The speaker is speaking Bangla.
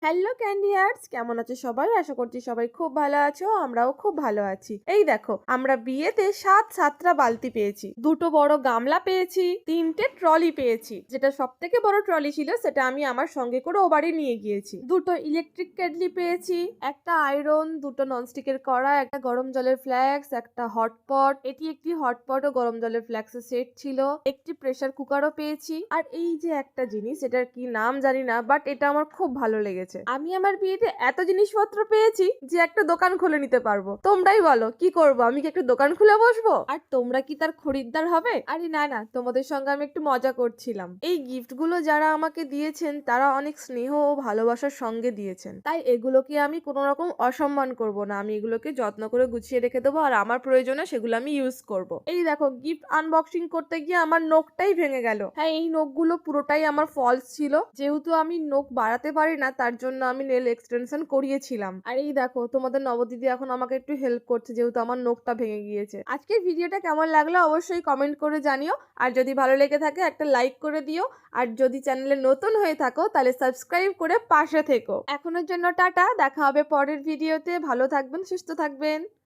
হ্যালো ক্যান্ডিয়ার্স, কেমন আছো সবাই? আশা করছি সবাই খুব ভালো আছো, আমরাও খুব ভালো আছি। এই দেখো, আমরা বিয়েতে 7টা বালতি পেয়েছি, 2টো বড় গামলা পেয়েছি, 3টে ট্রলি পেয়েছি। যেটা সব থেকে বড় ট্রলি ছিল সেটা আমি আমার সঙ্গে করে ও বাড়ি নিয়ে গিয়েছি। 2টো ইলেকট্রিক কেটলি পেয়েছি, একটা আয়রন, 2টো ননস্টিকের কড়া, একটা গরম জলের ফ্ল্যাক্স, একটা হটপট, এটি একটি হটপট ও গরম জলের ফ্ল্যাক্সের সেট ছিল, একটি প্রেসার কুকারও পেয়েছি। আর এই যে একটা জিনিস, এটার কি নাম জানি না, বাট এটা আমার খুব ভালো লেগেছে। আমি আমার বিয়েতে এত জিনিসপত্র পেয়েছি যে একটা দোকান খুলে নিতে পারবো। তোমরাই বলো কি করবো? আমি কি একটা দোকান খুলে বসবো? আর তোমরা কি তার খরিদ্দার হবে? আরে না না, তোমাদের সঙ্গে আমি একটু মজা করছিলাম। এই গিফট গুলো যারা আমাকে দিয়েছেন তারা অনেক স্নেহ ও ভালোবাসার সঙ্গে দিয়েছেন, তাই এগুলোকে আমি কোনো রকম অসম্মান করব না। আমি এগুলোকে যত্ন করে গুছিয়ে রেখে দেবো, আর আমার প্রয়োজনে সেগুলো আমি ইউজ করব। এই দেখো, গিফট আনবক্সিং করতে গিয়ে আমার নখটাই ভেঙে গেল। হ্যাঁ, এই নখগুলো পুরোটাই আমার ফলস ছিল। যেহেতু আমি নখ বাড়াতে পারি না, তার জন্য আমি নেল এক্সটেনশন করিয়েছিলাম। আর এই দেখো, তোমাদের নবদিদি এখন আমাকে একটু হেল্প করছে, যেহেতু আমার নখটা ভেঙে গিয়েছে। আজকের ভিডিওটা কেমন লাগলো অবশ্যই কমেন্ট করে জানিও, আর যদি ভালো লেগে থাকে একটা লাইক করে দিও, আর যদি চ্যানেলে নতুন হয়ে থাকো তাহলে সাবস্ক্রাইব করে পাশে থেকো। এখনের জন্য টাটা, দেখা হবে পরের ভিডিওতে। ভালো থাকবেন, সুস্থ থাকবেন।